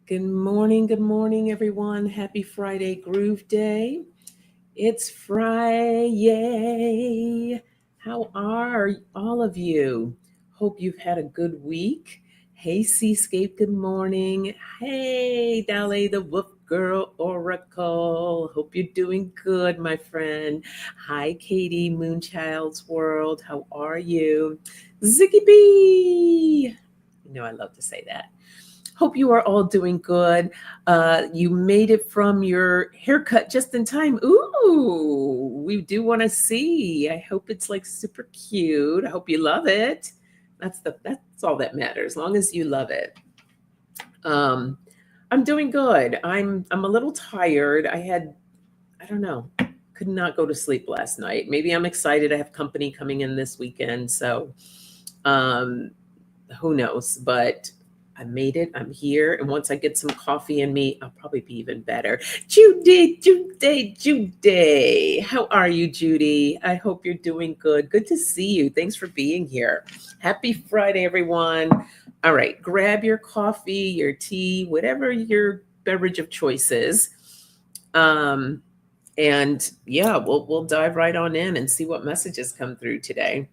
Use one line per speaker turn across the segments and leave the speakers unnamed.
Good morning, everyone. Happy Friday Groove Day. It's Friday. How are all of you? Hope you've had a good week. Hey, Seascape, good morning. Hey, Dolly, the Wolf Girl Oracle. Hope you're doing good, my friend. Hi, Katie, Moonchild's World. How are you? Ziggy Bee. You know, I love to say that. Hope you are all doing good. You made it from your haircut just in time. Ooh, we do want to see. I hope it's like super cute. I hope you love it. That's all that matters, as long as you love it. Um, I'm doing good. I'm a little tired. I don't know, could not go to sleep last night. Maybe I'm excited. I have company coming in this weekend, so um, who knows? But I made it. I'm here. And once I get some coffee in me, I'll probably be even better. Judy. How are you, Judy? I hope you're doing good. Good to see you. Thanks for being here. Happy Friday, everyone. All right, grab your coffee, your tea, whatever your beverage of choice is. Um, and yeah, we'll dive right on in and see what messages come through today.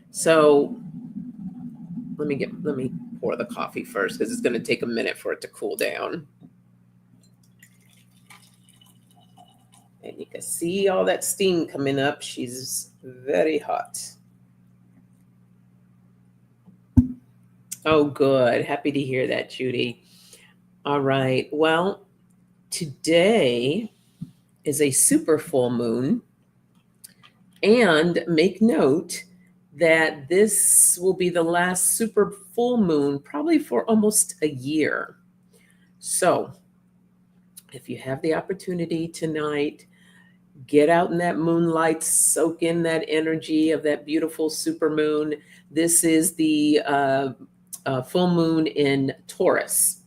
So let me pour the coffee first because it's going to take a minute for it to cool down. And you can see all that steam coming up. She's very hot. Oh, good. Happy to hear that, Judy. All right. Well, today is a super full moon. And make note that this will be the last super full moon, probably for almost a year. So, if you have the opportunity tonight, get out in that moonlight, soak in that energy of that beautiful super moon. This is the full moon in Taurus.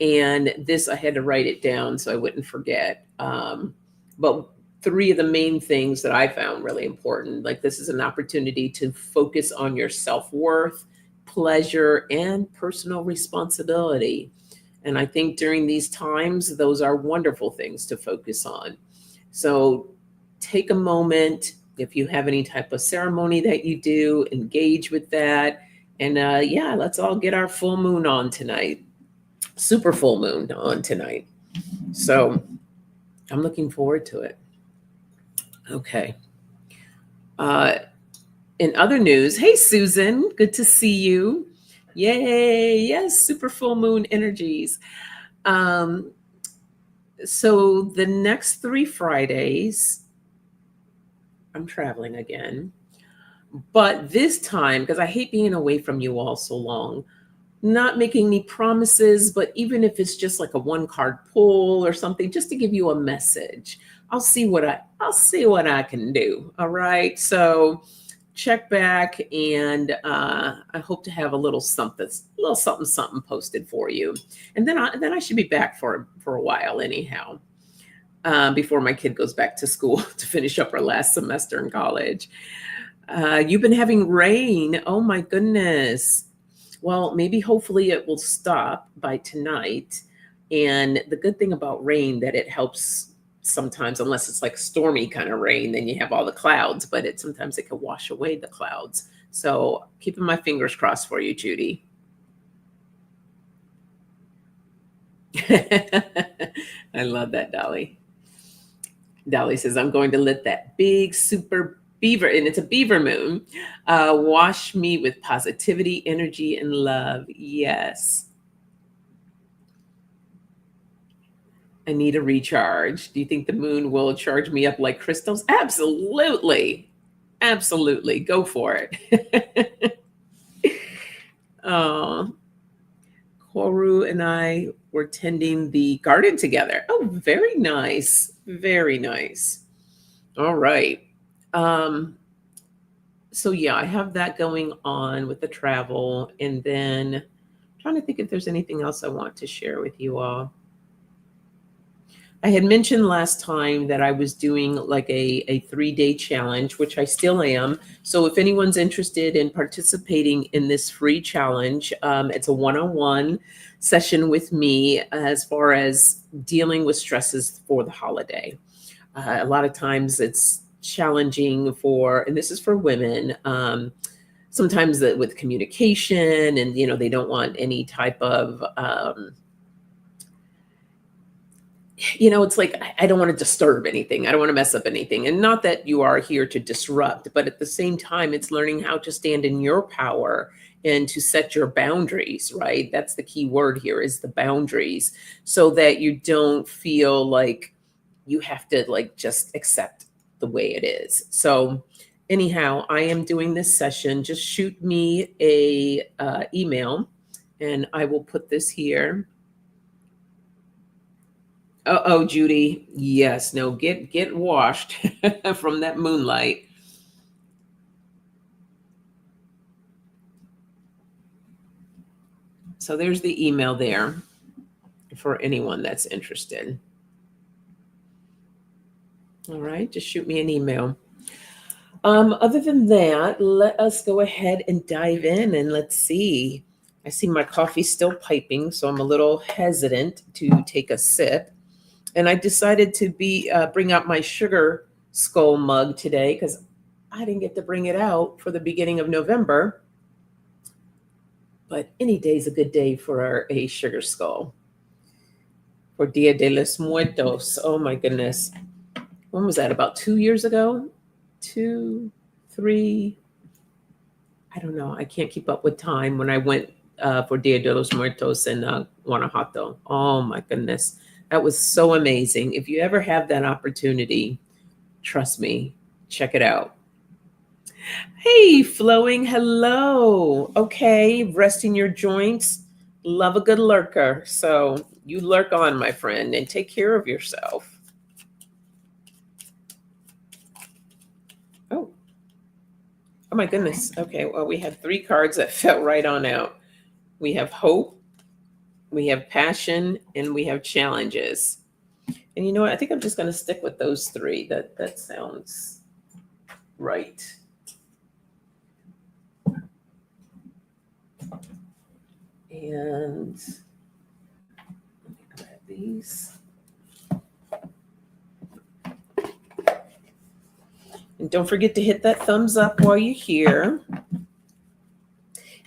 And this, I had to write it down so I wouldn't forget. But three of the main things that I found really important, like this is an opportunity to focus on your self-worth, pleasure, and personal responsibility. And I think during these times, those are wonderful things to focus on. So take a moment. If you have any type of ceremony that you do, engage with that. And yeah, let's all get our full moon on tonight. Super full moon on tonight. So I'm looking forward to it. Okay. Uh, in other news, hey, Susan, good to see you. Yay. Yes, super full moon energies. Um, so the next 3 Fridays, I'm traveling again. But this time, because I hate being away from you all so long, not making any promises, but even if it's just like a one card pull or something, just to give you a message, I'll see what I can do. All right. So check back, and I hope to have a little something posted for you, and then I should be back for a while anyhow. Before my kid goes back to school to finish up her last semester in college. You've been having rain. Oh my goodness. Well, maybe hopefully it will stop by tonight. And the good thing about rain that it helps sometimes, unless it's like stormy kind of rain, then you have all the clouds, but sometimes it can wash away the clouds. So keeping my fingers crossed for you, Judy. I love that, Dolly. Dolly says, I'm going to let that big super beaver, and it's a beaver moon, wash me with positivity, energy, and love. Yes. I need a recharge. Do you think the moon will charge me up like crystals? Absolutely. Absolutely. Go for it. Koru and I were tending the garden together. Oh, very nice. Very nice. All right. So yeah, I have that going on with the travel, and then I'm trying to think if there's anything else I want to share with you all. I had mentioned last time that I was doing like a 3-day challenge, which I still am. So if anyone's interested in participating in this free challenge, it's a one-on-one session with me as far as dealing with stresses for the holiday. A lot of times it's challenging for, and this is for women, sometimes with communication, and they don't want any type of it's like I don't want to disturb anything. I don't want to mess up anything. And not that you are here to disrupt, but at the same time, it's learning how to stand in your power and to set your boundaries, right? That's the key word here, is the boundaries, so that you don't feel like you have to like just accept the way it is. So anyhow, I am doing this session. Just shoot me a email and I will put this here. Oh, Judy. Yes. No, get washed from that moonlight. So there's the email there for anyone that's interested. All right, just shoot me an email. Other than that, let us go ahead and dive in and let's see. I see my coffee still piping, so I'm a little hesitant to take a sip. And I decided to bring out my sugar skull mug today because I didn't get to bring it out for the beginning of November. But any day is a good day for a sugar skull. For Dia de los Muertos. Oh my goodness. When was that? About 2 years ago? 2, 3. I don't know. I can't keep up with time when I went for Dia de los Muertos in Guanajuato. Oh my goodness. That was so amazing. If you ever have that opportunity, trust me, check it out. Hey, Flowing, hello. Okay, resting your joints. Love a good lurker. So you lurk on, my friend, and take care of yourself. Oh my goodness. Okay, well, we have 3 cards that fell right on out. We have hope, we have passion, and we have challenges. And you know what? I think I'm just going to stick with those 3. That sounds right. And let me grab these. And don't forget to hit that thumbs up while you're here.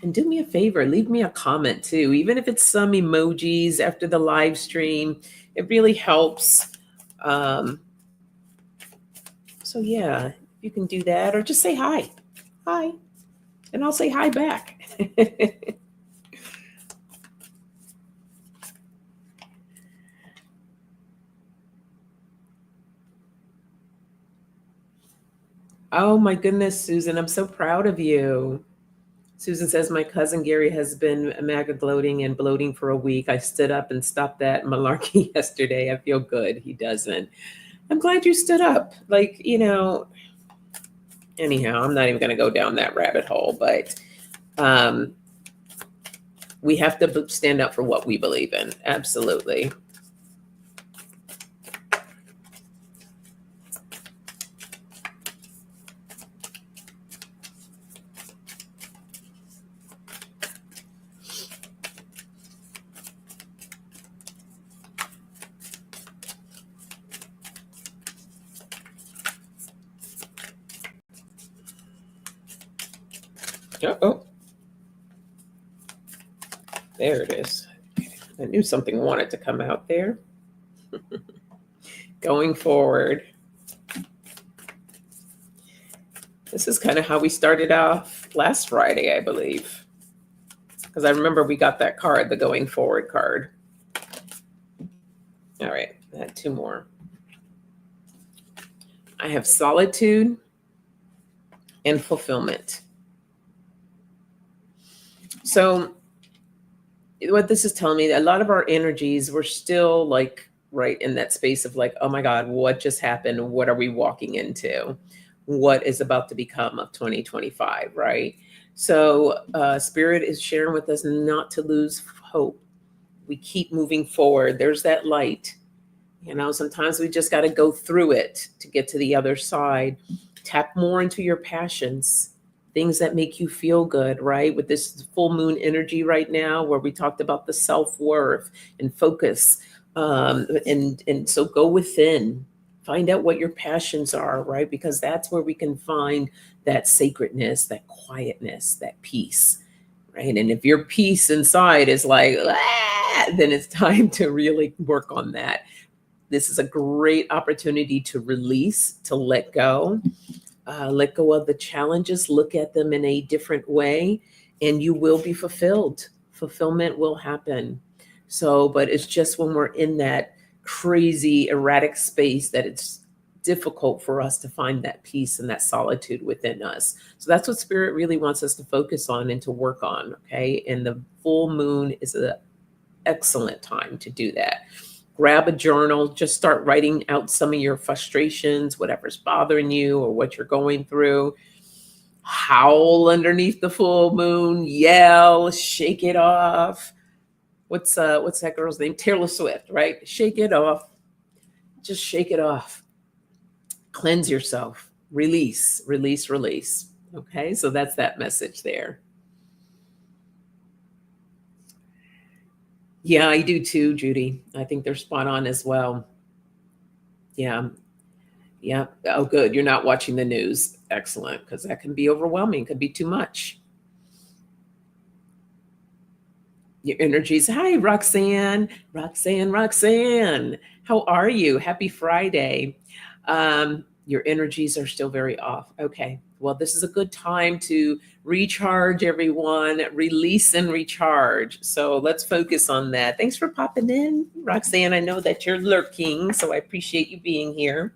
And do me a favor, leave me a comment too, even if it's some emojis after the live stream. It really helps. So yeah, you can do that, or just say hi. Hi. And I'll say hi back. Oh my goodness, Susan, I'm so proud of you. Susan says, my cousin Gary has been MAGA gloating and bloating for a week. I stood up and stopped that malarkey yesterday. I feel good. He doesn't. I'm glad you stood up. Like, anyhow, I'm not even going to go down that rabbit hole, but we have to stand up for what we believe in. Absolutely. Oh, there it is. I knew something wanted to come out there. Going forward. This is kind of how we started off last Friday, I believe. Because I remember we got that card, the going forward card. All right, I had 2 more. I have solitude and fulfillment. So what this is telling me, a lot of our energies, we're still like right in that space of like, oh my God, what just happened? What are we walking into? What is about to become of 2025, right? So Spirit is sharing with us not to lose hope. We keep moving forward. There's that light. Sometimes we just got to go through it to get to the other side. Tap more into your passions, things that make you feel good, right? With this full moon energy right now, where we talked about the self-worth and focus. And so go within, find out what your passions are, right? Because that's where we can find that sacredness, that quietness, that peace, right? And if your peace inside is like, ah, then it's time to really work on that. This is a great opportunity to release, to let go of the challenges, look at them in a different way, and you will be fulfilled. Fulfillment will happen. So, but it's just when we're in that crazy, erratic space that it's difficult for us to find that peace and that solitude within us. So that's what Spirit really wants us to focus on and to work on. Okay. And the full moon is an excellent time to do that. Grab a journal, just start writing out some of your frustrations, whatever's bothering you or what you're going through. Howl underneath the full moon, yell, shake it off. What's that girl's name? Taylor Swift, right? Shake it off. Just shake it off. Cleanse yourself. Release, release, release. Okay, so that's that message there. Yeah, I do too, Judy. I think they're spot on as well. Yeah. Yeah. Oh, good. You're not watching the news. Excellent. Because that can be overwhelming, could be too much. Your energies. Hi, Roxanne. Roxanne. How are you? Happy Friday. Your energies are still very off. Okay. Well, this is a good time to recharge, everyone. Release and recharge. So let's focus on that. Thanks for popping in, Roxanne. I know that you're lurking, so I appreciate you being here.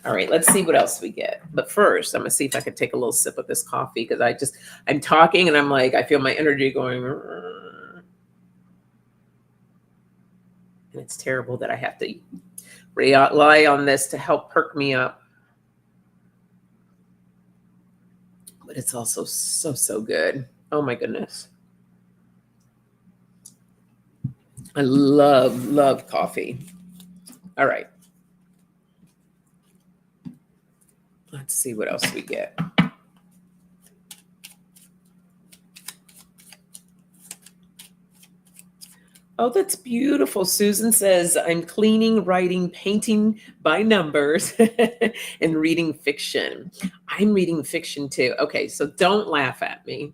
All right, let's see what else we get. But first, I'm gonna see if I can take a little sip of this coffee because I'm talking and I'm like, I feel my energy going. And it's terrible that I have to rely on this to help perk me up. But it's also so good. Oh my goodness. I love coffee. All right. Let's see what else we get. Oh, that's beautiful. Susan says, I'm cleaning, writing, painting by numbers, and reading fiction. I'm reading fiction too. Okay, so don't laugh at me.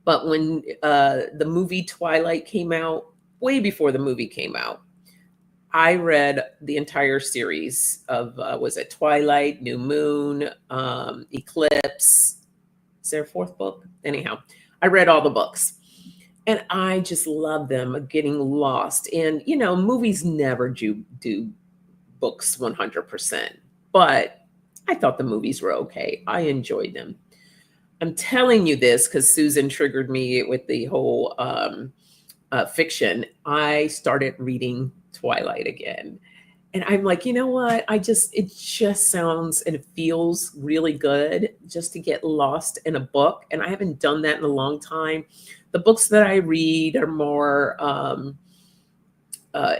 But when the movie Twilight came out, way before the movie came out, I read the entire series of, was it Twilight, New Moon, Eclipse? Is there a fourth book? Anyhow, I read all the books. And I just love them, getting lost. And, movies never do books 100%. But I thought the movies were okay. I enjoyed them. I'm telling you this because Susan triggered me with the whole fiction. I started reading Twilight again. And I'm like, you know what? It just sounds and it feels really good just to get lost in a book. And I haven't done that in a long time. The books that I read are more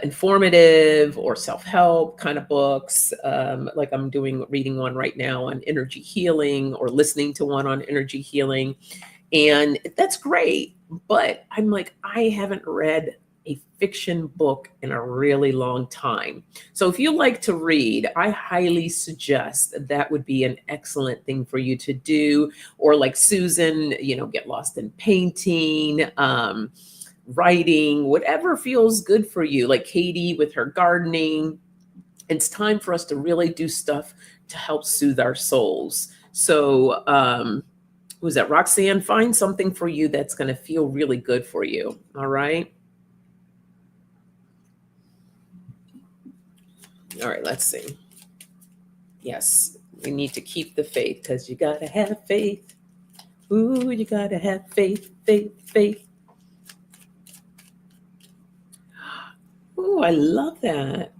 informative or self-help kind of books. Like I'm reading one right now on energy healing or listening to one on energy healing. And that's great. But I'm like, I haven't read a fiction book in a really long time. So if you like to read, I highly suggest that would be an excellent thing for you to do. Or like Susan, get lost in painting, writing, whatever feels good for you. Like Katie with her gardening. It's time for us to really do stuff to help soothe our souls. So, who's that? Roxanne, find something for you that's going to feel really good for you. All right. All right, let's see. Yes, we need to keep the faith because you got to have faith. Ooh, you got to have faith. Ooh, I love that.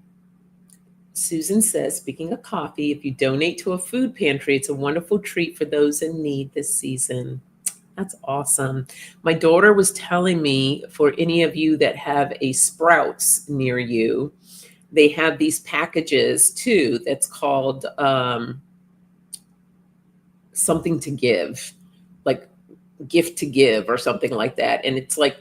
Susan says, speaking of coffee, if you donate to a food pantry, it's a wonderful treat for those in need this season. That's awesome. My daughter was telling me, for any of you that have a Sprouts near you, they have these packages too that's called something to give, like gift to give or something like that. And it's like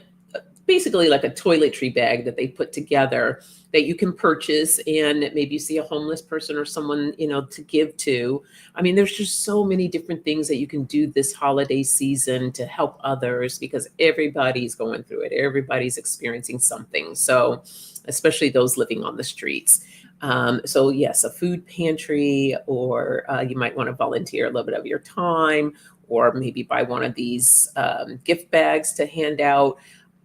basically like a toiletry bag that they put together that you can purchase, and maybe you see a homeless person or someone, to give to. I mean, there's just so many different things that you can do this holiday season to help others, because everybody's going through it. Everybody's experiencing something. So, especially those living on the streets. So yes, a food pantry, or you might want to volunteer a little bit of your time, or maybe buy one of these gift bags to hand out,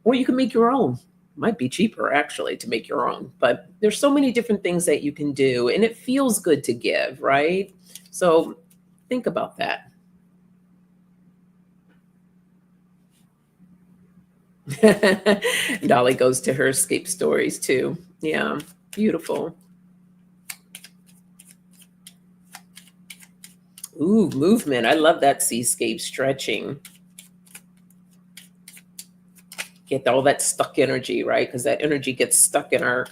or you can make your own. Might be cheaper actually to make your own, but there's so many different things that you can do, and it feels good to give, right? So think about that. Dolly goes to her escape stories too. Yeah, beautiful. Ooh, movement. I love that seascape, stretching. Get all that stuck energy, right? Because that energy gets stuck in our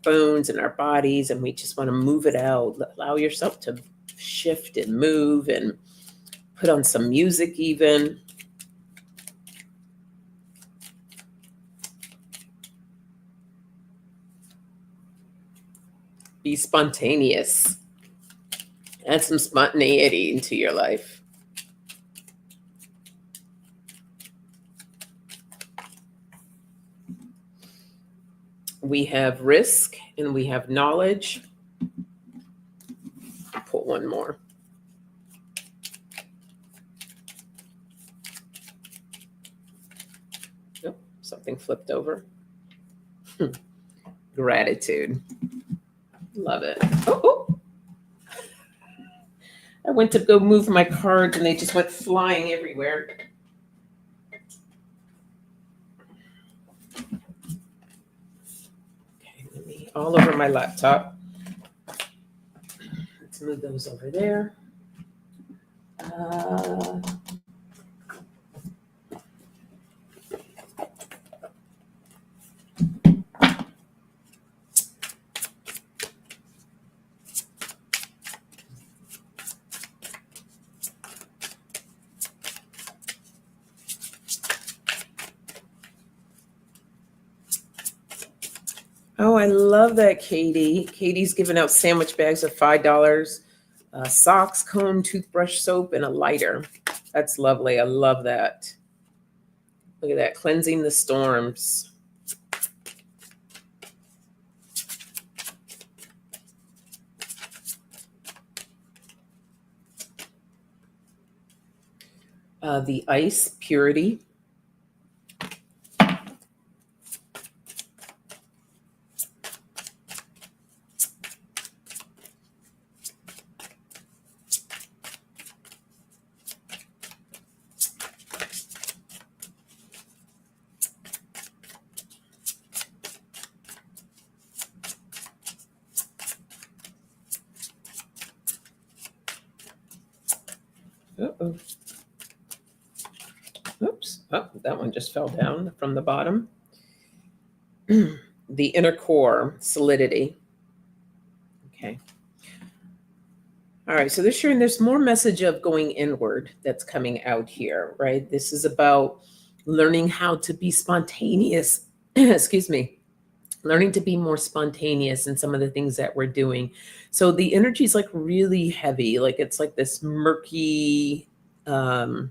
bones and our bodies, and we just want to move it out. Allow yourself to shift and move, and put on some music even. Be spontaneous. Add some spontaneity into your life. We have risk and we have knowledge. Put one more. Nope, something flipped over. Gratitude. Love it. Oh. I went to go move my cards and they just went flying everywhere. Okay, let me, all over my laptop. Let's move those over there. Oh, I love that, Katie. Katie's giving out sandwich bags of $5, socks, comb, toothbrush, soap, and a lighter. That's lovely. I love that. Look at that, cleansing the storms. The ice, purity. Uh-oh. Oops. Oh, that one just fell down from the bottom. The inner core, solidity. Okay. All right. So this year, and there's more message of going inward that's coming out here, right? This is about learning how to be spontaneous. Excuse me. Learning to be more spontaneous in some of the things that we're doing. So the energy is like really heavy, like it's like this murky tar.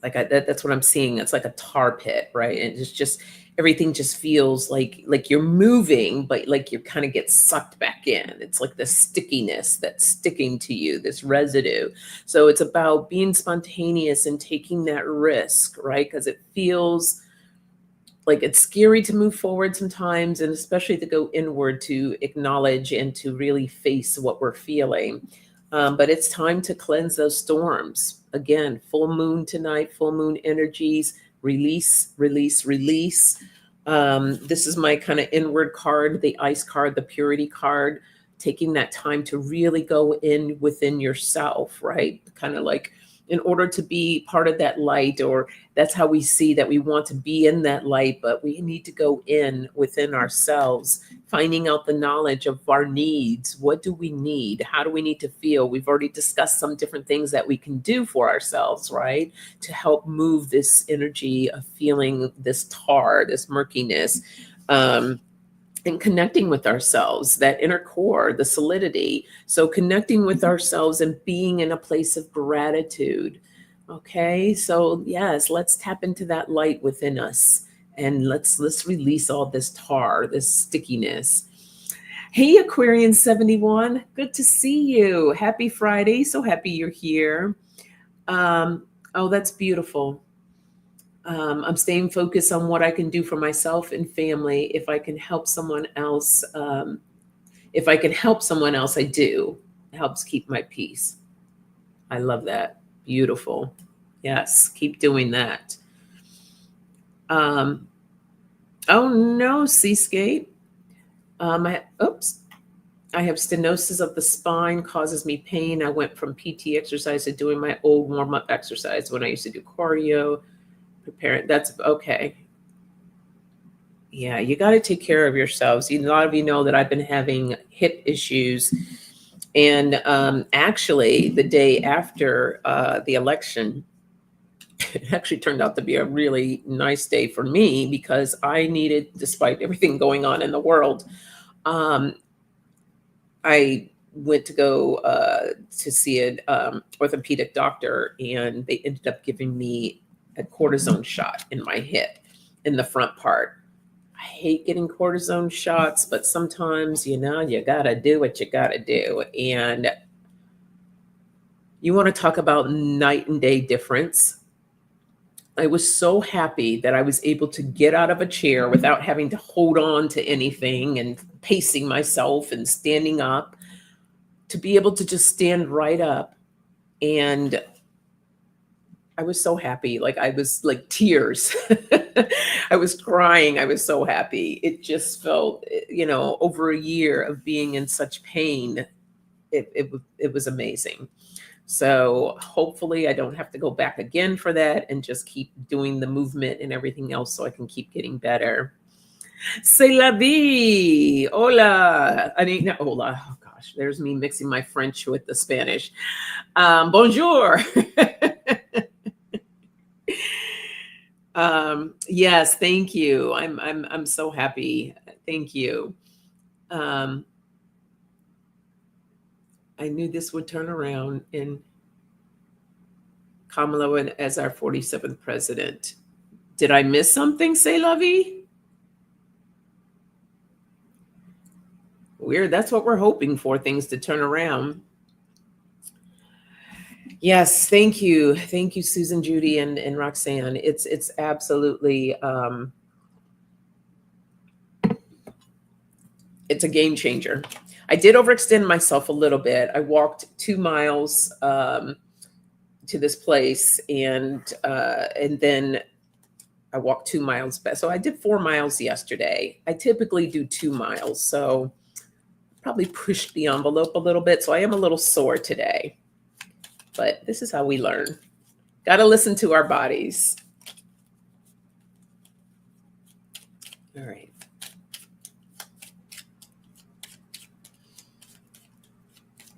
Like that's what I'm seeing. It's like a tar pit, right? And it's just everything just feels like you're moving, but like you kind of get sucked back in. It's like the stickiness that's sticking to you, this residue. So it's about being spontaneous and taking that risk, right? Because it feels like it's scary to move forward sometimes, and especially to go inward, to acknowledge and to really face what we're feeling. But it's time to cleanse those storms. Again, full moon tonight, full moon energies, release, release, release. This is my kind of inward card, the ice card, the purity card, taking that time to really go in within yourself, right? Kind of like in order to be part of that light, or that's how we see that we want to be in that light. But we need to go in within ourselves, finding out the knowledge of our needs. What do we need? How do we need to feel? We've already discussed some different things that we can do for ourselves, right? To help move this energy of feeling this tar, this murkiness. And connecting with ourselves, that inner core, the solidity. So connecting with ourselves and being in a place of gratitude. Okay, so yes, let's tap into that light within us, and let's release all this tar, this stickiness. Hey, Aquarian 71, good to see you. Happy Friday. So happy you're here. Oh, that's beautiful. I'm staying focused on what I can do for myself and family. If I can help someone else, I do. It helps keep my peace. I love that. Beautiful. Yes, keep doing that. Oh no, Seascape. I have stenosis of the spine, causes me pain. I went from PT exercise to doing my old warm-up exercise when I used to do cardio. Preparing. That's okay. Yeah, you got to take care of yourselves. A lot of you know that I've been having hip issues. And actually, the day after the election, it actually turned out to be a really nice day for me, because I needed, despite everything going on in the world, I went to go to see an orthopedic doctor, and they ended up giving me a cortisone shot in my hip, in the front part. I hate getting cortisone shots, but sometimes, you gotta do what you gotta do. And you want to talk about night and day difference. I was so happy that I was able to get out of a chair without having to hold on to anything and pacing myself and standing up, to be able to just stand right up. And I was so happy. Like, I was like tears. I was crying. I was so happy. It just felt, over a year of being in such pain. It was amazing. So hopefully I don't have to go back again for that, and just keep doing the movement and everything else so I can keep getting better. C'est la vie. Hola. I mean, no, hola. Oh gosh, there's me mixing my French with the Spanish. Bonjour. Yes, thank you. I'm so happy. Thank you. I knew this would turn around, and Kamala as our 47th president. Did I miss something, C'est la vie? Weird. That's what we're hoping for, things to turn around. Yes, thank you. Thank you, Susan, Judy, and Roxanne. It's absolutely it's a game changer. I did overextend myself a little bit. I walked 2 miles to this place, and then I walked 2 miles back. So I did 4 miles yesterday. I typically do 2 miles, so probably pushed the envelope a little bit. So I am a little sore today, but this is how we learn. Got to listen to our bodies. All right.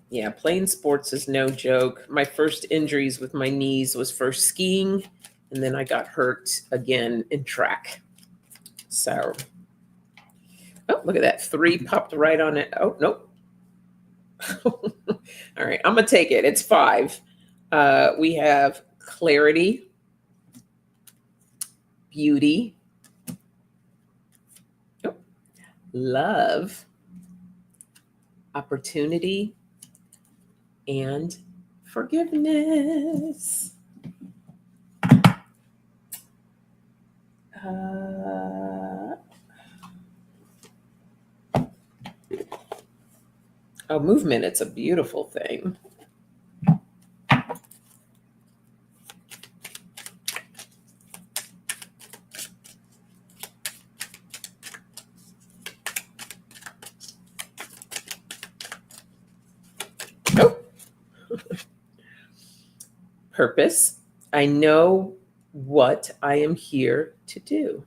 Yeah, playing sports is no joke. My first injuries with my knees was first skiing, and then I got hurt again in track. So, oh, look at that. 3 popped right on it. Oh, nope. All right, I'm going to take it. It's 5. We have clarity, beauty, love, opportunity, and forgiveness. Movement, it's a beautiful thing. purpose. I know what I am here to do.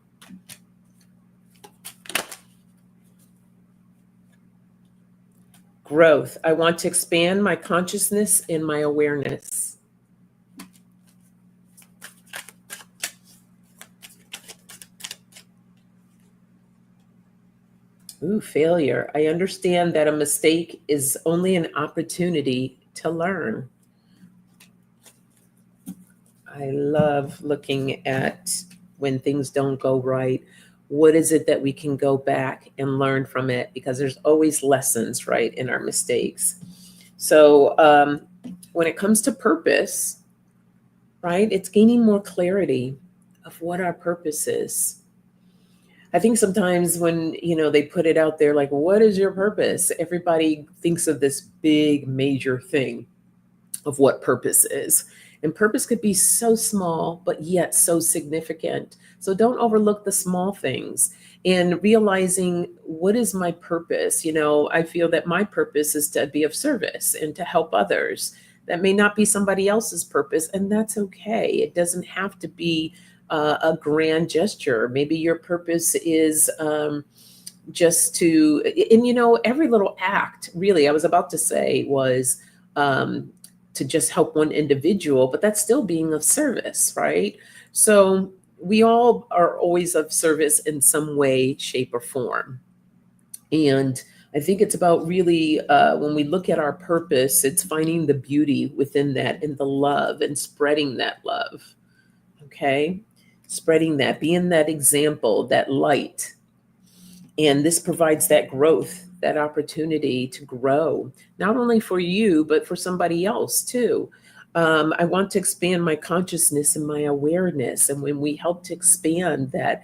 Growth. I want to expand my consciousness and my awareness. Ooh, failure. I understand that a mistake is only an opportunity to learn. I love looking at when things don't go right. What is it that we can go back and learn from it? Because there's always lessons, right, in our mistakes. So when it comes to purpose, right, it's gaining more clarity of what our purpose is. I think sometimes when, they put it out there, like, what is your purpose? Everybody thinks of this big major thing of what purpose is. And purpose could be so small, but yet so significant. So don't overlook the small things and realizing, what is my purpose? I feel that my purpose is to be of service and to help others. That may not be somebody else's purpose, and that's okay. It doesn't have to be a grand gesture. Maybe your purpose is just to, and every little act, really, I was about to say was to just help one individual, but that's still being of service, right? So we all are always of service in some way, shape, or form. And I think it's about really, when we look at our purpose, it's finding the beauty within that and the love and spreading that love. Okay? Spreading that, being that example, that light. And this provides that growth, that opportunity to grow, not only for you, but for somebody else too. I want to expand my consciousness and my awareness. And when we help to expand that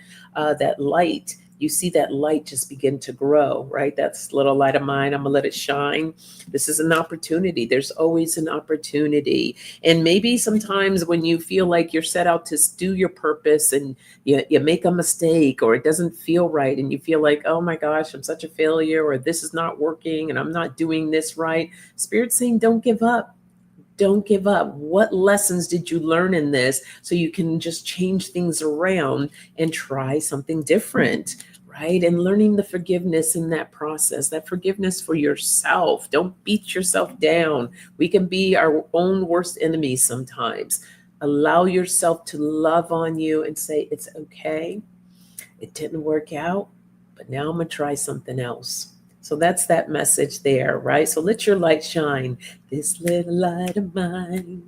light, you see that light just begin to grow, right? That's little light of mine. I'm gonna let it shine. This is an opportunity. There's always an opportunity. And maybe sometimes when you feel like you're set out to do your purpose and you make a mistake or it doesn't feel right and you feel like, oh my gosh, I'm such a failure, or this is not working and I'm not doing this right. Spirit's saying, don't give up. Don't give up. What lessons did you learn in this so you can just change things around and try something different, right? And learning the forgiveness in that process, that forgiveness for yourself. Don't beat yourself down. We can be our own worst enemies sometimes. Allow yourself to love on you and say, it's okay. It didn't work out, but now I'm going to try something else. So that's that message there, right? So let your light shine. This little light of mine,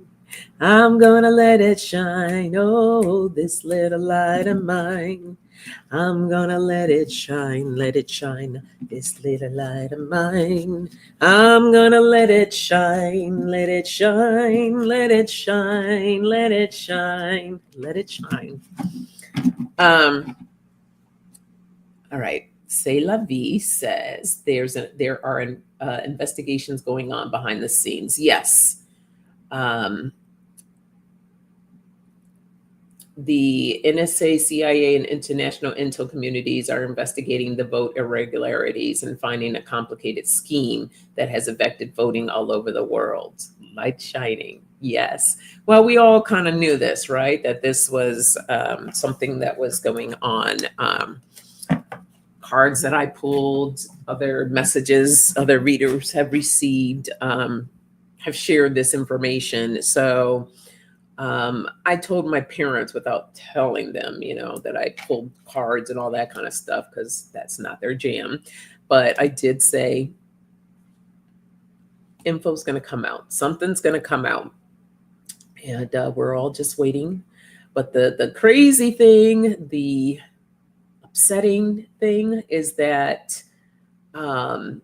I'm gonna let it shine. Oh, this little light of mine, I'm gonna let it shine, let it shine. This little light of mine, I'm gonna let it shine, let it shine, let it shine, let it shine, let it shine. All right. C'est la vie says there are investigations going on behind the scenes. Yes. The NSA, CIA, and international intel communities are investigating the vote irregularities and finding a complicated scheme that has affected voting all over the world. Light shining. Yes. Well, we all kind of knew this, right? That this was something that was going on. Cards that I pulled, other messages other readers have received, have shared this information. So I told my parents without telling them, that I pulled cards and all that kind of stuff because that's not their jam. But I did say, info's going to come out. Something's going to come out. And we're all just waiting. But the crazy thing, the upsetting thing is that I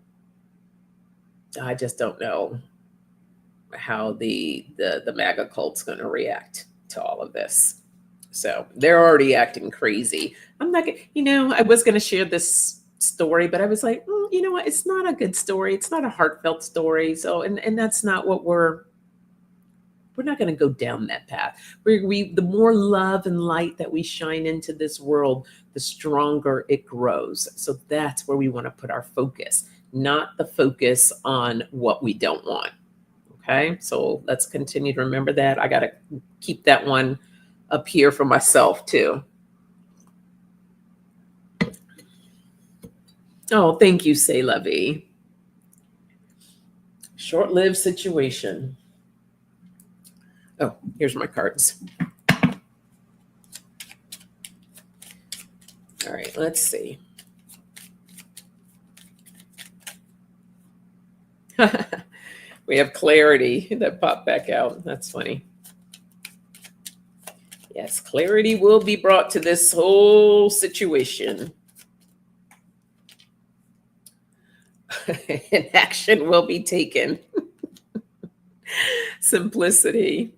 just don't know how the MAGA cult's going to react to all of this. So they're already acting crazy. I'm not gonna, I was going to share this story, but I was like, you know what? It's not a good story. It's not a heartfelt story. So, and that's not what we're not going to go down that path. The more love and light that we shine into this world, the stronger it grows. So that's where we want to put our focus, not the focus on what we don't want. Okay, so let's continue to remember that. I got to keep that one up here for myself too. Oh, thank you, Say Lovey. Short-lived situation. Oh, here's my cards. All right, let's see. We have clarity that popped back out. That's funny. Yes, clarity will be brought to this whole situation. And action will be taken. Simplicity.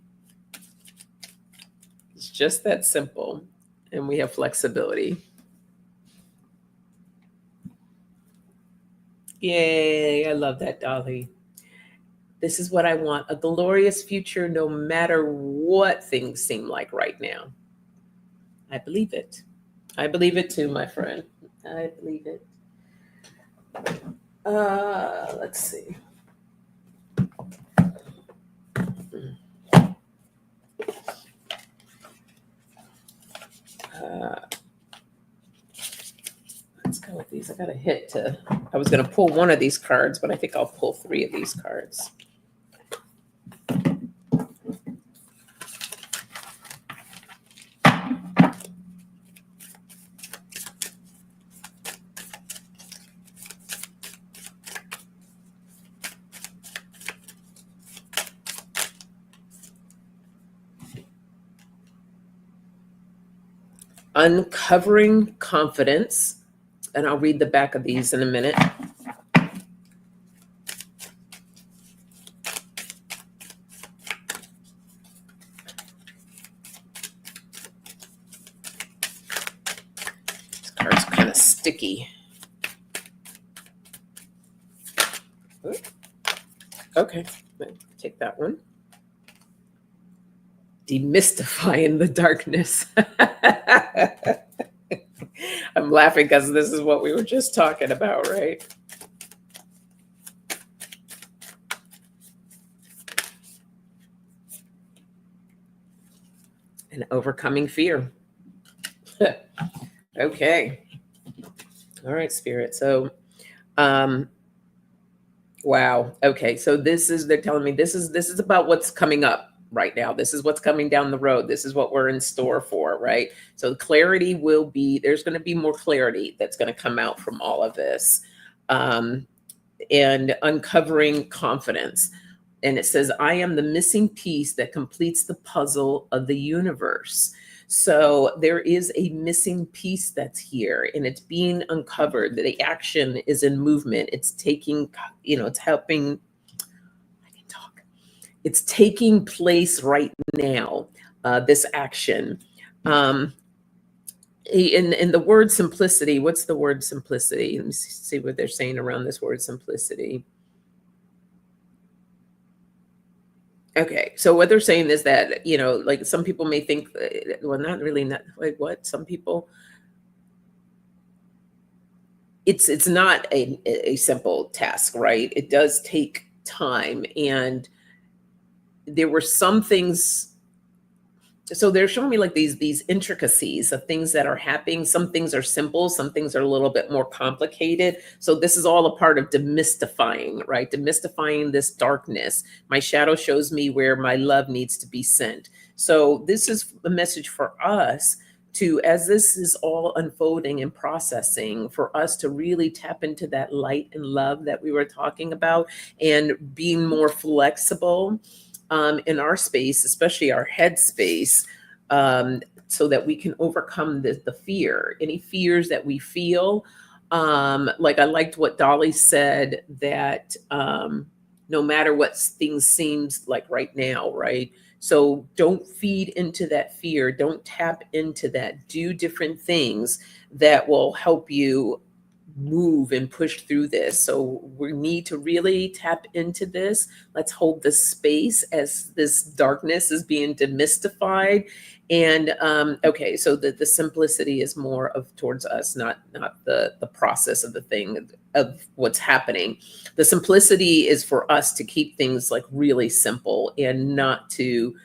It's just that simple. And we have flexibility. Yay, I love that, Dolly. This is what I want, a glorious future no matter what things seem like right now. I believe it. I believe it too, my friend. I believe it. Let's see. Let's go with these. I got a hit to, I was going to pull one of these cards, but I think I'll pull 3 of these cards. Uncovering confidence. And I'll read the back of these in a minute. This card's kind of sticky. Okay, take that one. Demystifying the darkness. I'm laughing because this is what we were just talking about, right? And overcoming fear. Okay. All right, Spirit. So, wow. Okay. So they're telling me this is about what's coming up right now. This is what's coming down the road. This is what we're in store for, right? So clarity will be, there's going to be more clarity that's going to come out from all of this. And uncovering confidence. And it says, I am the missing piece that completes the puzzle of the universe. So there is a missing piece that's here and it's being uncovered. The action is in movement. It's taking, it's helping. It's taking place right now, this action. In the word simplicity, what's the word simplicity? Let me see what they're saying around this word simplicity. Okay, so what they're saying is that, like some people may think, well, not like what? Some people, it's not a simple task, right? It does take time, and there were some things. So they're showing me like these intricacies of things that are happening. Some things are simple, some things are a little bit more complicated. So this is all a part of demystifying, right? Demystifying this darkness. My shadow shows me where my love needs to be sent. So this is a message for us to, as this is all unfolding and processing, for us to really tap into that light and love that we were talking about, and being more flexible in our space, especially our head space, so that we can overcome the fear, any fears that we feel. Like I liked what Dolly said, that no matter what things seems like right now, right? So don't feed into that fear. Don't tap into that. Do different things that will help you move and push through this. So we need to really tap into this. Let's hold the space as this darkness is being demystified. And okay, so the simplicity is more of towards us, not the process of the thing of what's happening. The simplicity is for us to keep things like really simple and not to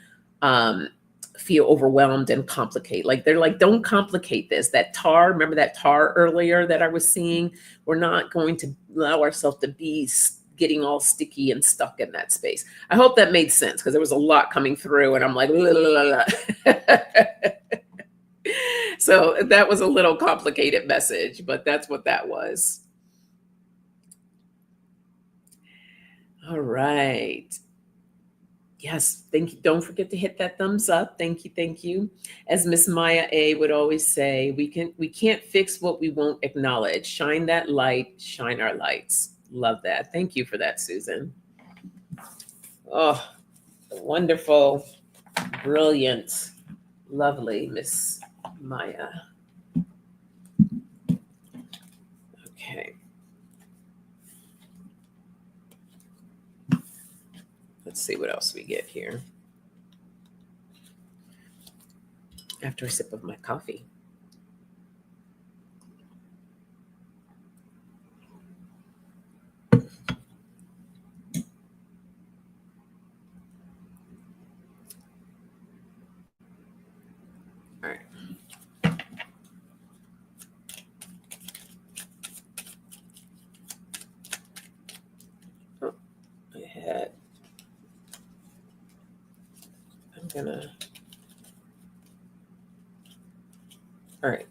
feel overwhelmed and complicate. Like they're like, don't complicate this. That tar, remember that tar earlier that I was seeing? We're not going to allow ourselves to be getting all sticky and stuck in that space. I hope that made sense because there was a lot coming through and I'm like, la, la, la, la. So that was a little complicated message, but that's what that was. All right. Yes, thank you. Don't forget to hit that thumbs up. Thank you, thank you. As Miss Maya A would always say, we can't fix what we won't acknowledge. Shine that light, shine our lights. Love that. Thank you for that, Susan. Oh, wonderful, brilliant, lovely Miss Maya. Okay. Let's see what else we get here. After a sip of my coffee. All right. Oh, I'm gonna. All right.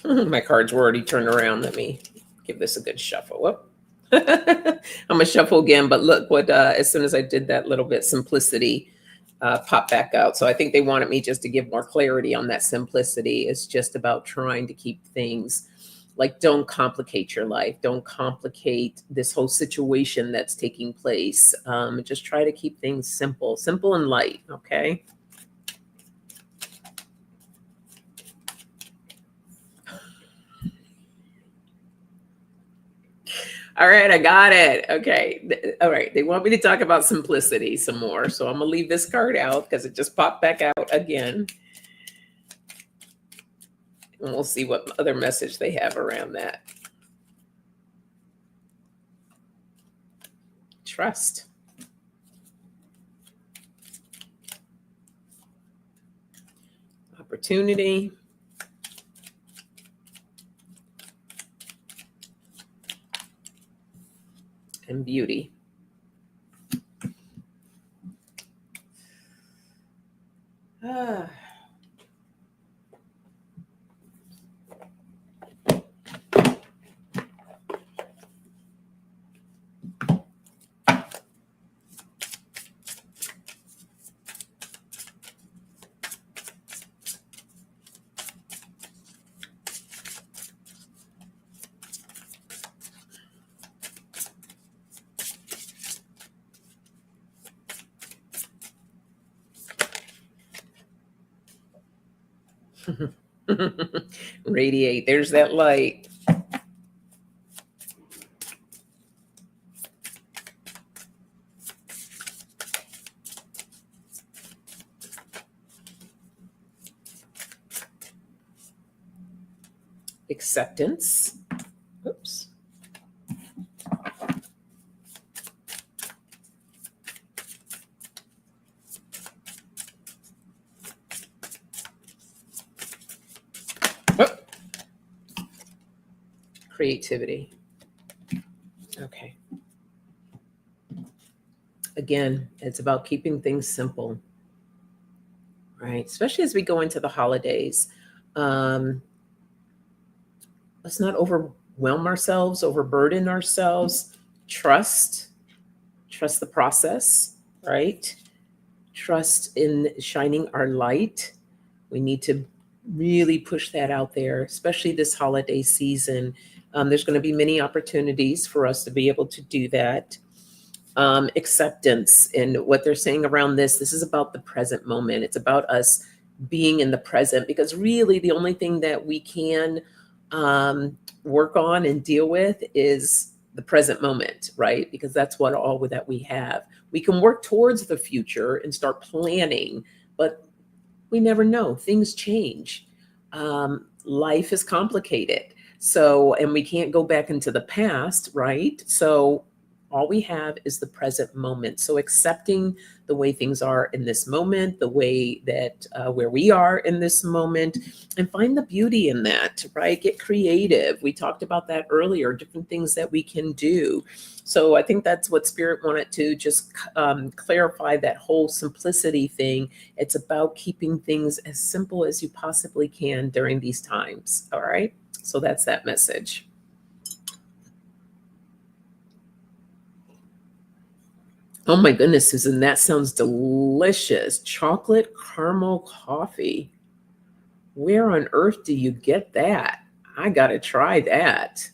My cards were already turned around. Let me give this a good shuffle. Whoop. I'm gonna shuffle again, but look what as soon as I did that little bit, simplicity popped back out. So I think they wanted me just to give more clarity on that simplicity. It's just about trying to keep things like, don't complicate your life, don't complicate this whole situation that's taking place. Just try to keep things simple and light. Okay. All right, I got it. Okay. All right. They want me to talk about simplicity some more. So I'm going to leave this card out because it just popped back out again. And we'll see what other message they have around that. Trust. Opportunity. And beauty. Ah. Radiate. There's that light. Acceptance. Oops. Oh. Creativity. Okay. Again, it's about keeping things simple, right? Especially as we go into the holidays. Let's not overwhelm ourselves, overburden ourselves. Trust the process, right? Trust in shining our light. We need to really push that out there, especially this holiday season. There's going to be many opportunities for us to be able to do that. Acceptance and what they're saying around this is about the present moment. It's about us being in the present, because really the only thing that we can work on and deal with is the present moment, right? Because that's what all that we have. We can work towards the future and start planning, but we never know. Things change. Life is complicated. So, and we can't go back into the past, right? So, all we have is the present moment. So, accepting the way things are in this moment, the way that where we are in this moment, and find the beauty in that, right? Get creative. We talked about that earlier, different things that we can do. So, I think that's what Spirit wanted to just clarify, that whole simplicity thing. It's about keeping things as simple as you possibly can during these times. All right. So that's that message. Oh my goodness, Susan, that sounds delicious. Chocolate caramel coffee. Where on earth do you get that? I got to try that.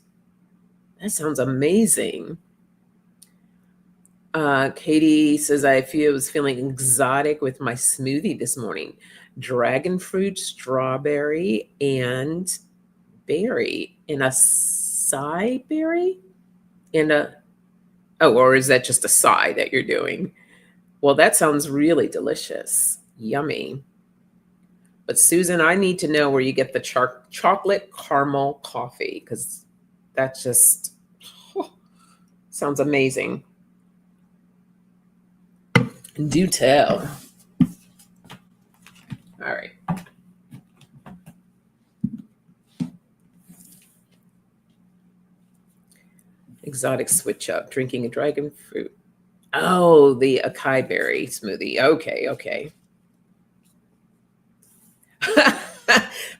That sounds amazing. Katie says, was feeling exotic with my smoothie this morning. Dragon fruit, strawberry, and berry. And a acai berry? And a, oh, or is that just a acai that you're doing? Well, that sounds really delicious. Yummy. But Susan, I need to know where you get the chocolate caramel coffee, because that just sounds amazing. Do tell. All right. Exotic switch up, drinking a dragon fruit. Oh, the acai berry smoothie. Okay, okay.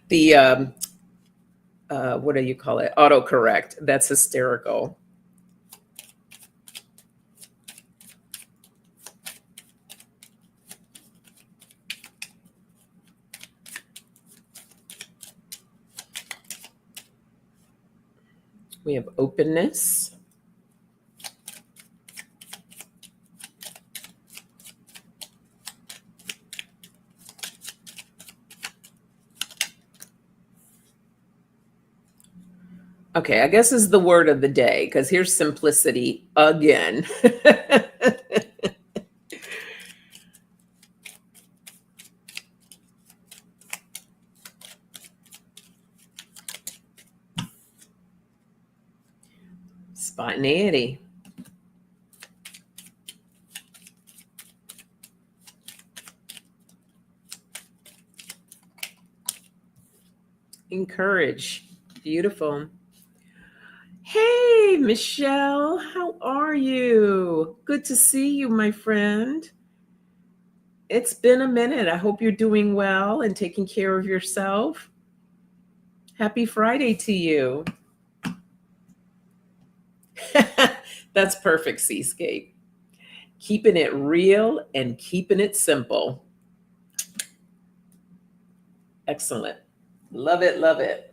The what do you call it? Autocorrect. That's hysterical. We have openness. Okay, I guess is the word of the day, because here's simplicity again. Spontaneity. Encourage. Beautiful. Hey, Michelle, how are you? Good to see you, my friend. It's been a minute. I hope you're doing well and taking care of yourself. Happy Friday to you. That's perfect, Seascape. Keeping it real and keeping it simple. Excellent. Love it, love it.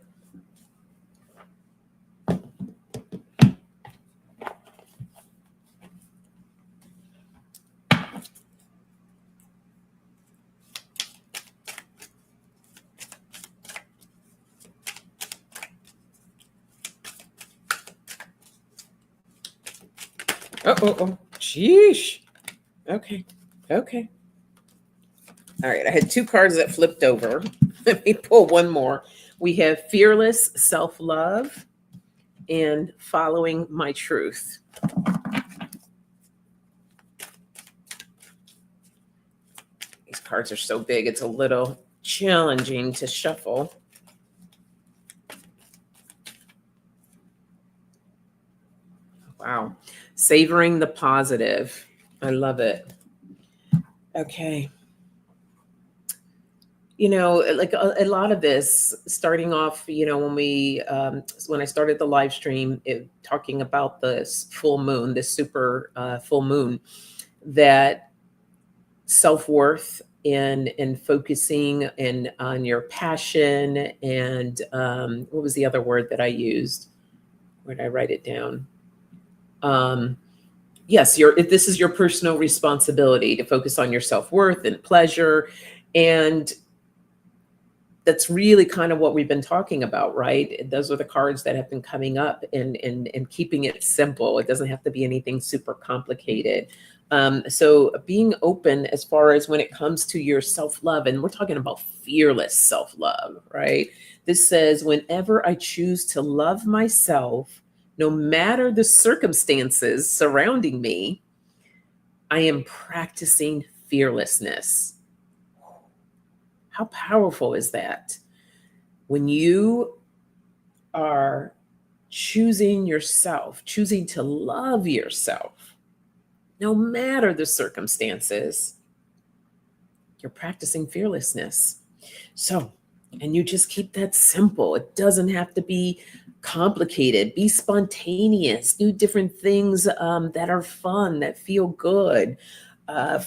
Oh. Sheesh. Okay. Okay. All right. I had two cards that flipped over. Let me pull one more. We have fearless self-love and following my truth. These cards are so big, it's a little challenging to shuffle. Wow. Savoring the positive. I love it. Okay. You know, like a lot of this starting off, you know, when I started the live stream, talking about this full moon, this super full moon, that self-worth and focusing and on your passion and what was the other word that I used? Where did I write it down? Yes, this is your personal responsibility to focus on your self-worth and pleasure. And that's really kind of what we've been talking about, right? Those are the cards that have been coming up, and keeping it simple. It doesn't have to be anything super complicated. So being open as far as when it comes to your self-love, and we're talking about fearless self-love, right? This says, whenever I choose to love myself, no matter the circumstances surrounding me, I am practicing fearlessness. How powerful is that? When you are choosing yourself, choosing to love yourself, no matter the circumstances, you're practicing fearlessness. So, and you just keep that simple. It doesn't have to be complicated. Be spontaneous. Do different things that are fun, that feel good.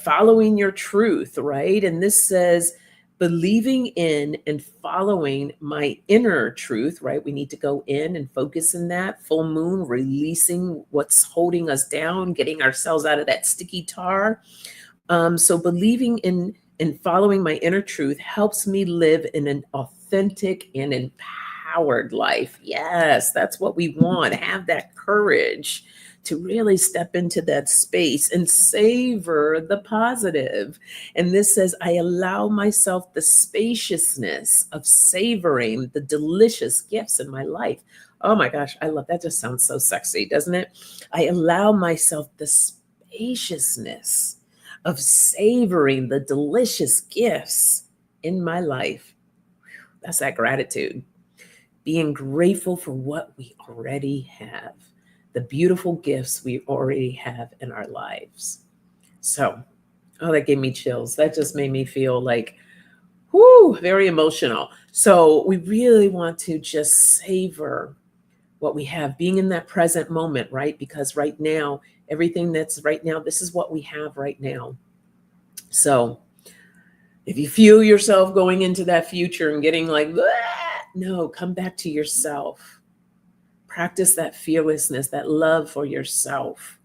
Following your truth, right? And this says, believing in and following my inner truth, right? We need to go in and focus in that full moon, releasing what's holding us down, getting ourselves out of that sticky tar. So believing in and following my inner truth helps me live in an authentic and empowered life. Yes, that's what we want. Have that courage to really step into that space and savor the positive. And this says, I allow myself the spaciousness of savoring the delicious gifts in my life. Oh my gosh, I love that. Just sounds so sexy, doesn't it? I allow myself the spaciousness of savoring the delicious gifts in my life. That's that gratitude. Being grateful for what we already have, the beautiful gifts we already have in our lives. So, oh, that gave me chills. That just made me feel like, whoo, very emotional. So we really want to just savor what we have, being in that present moment, right? Because right now, everything that's right now, this is what we have right now. So if you feel yourself going into that future and getting like, no, come back to yourself. Practice that fearlessness, that love for yourself.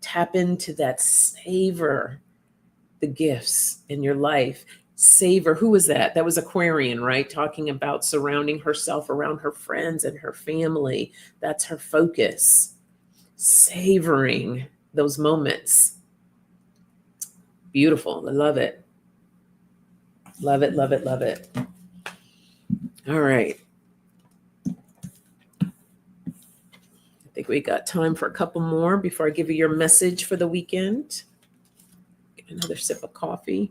Tap into that, savor the gifts in your life. Savor, who was that? That was Aquarian, right? Talking about surrounding herself around her friends and her family. That's her focus. Savoring those moments. Beautiful. I love it. Love it, love it, love it. All right. I think we got time for a couple more before I give you your message for the weekend. Get another sip of coffee.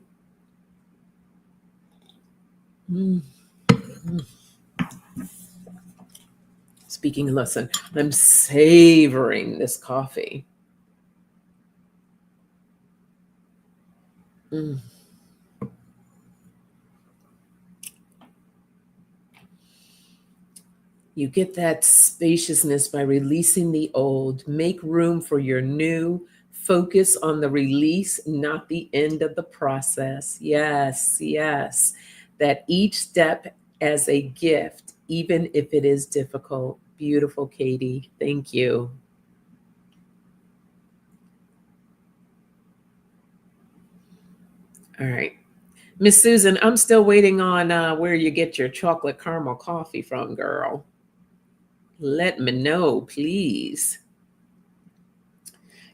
Speaking lesson, I'm savoring this coffee. You get that spaciousness by releasing the old. Make room for your new. Focus on the release, not the end of the process. Yes, yes. That each step as a gift, even if it is difficult. Beautiful, Katie. Thank you. All right. Miss Susan, I'm still waiting on where you get your chocolate caramel coffee from, girl. Let me know, please.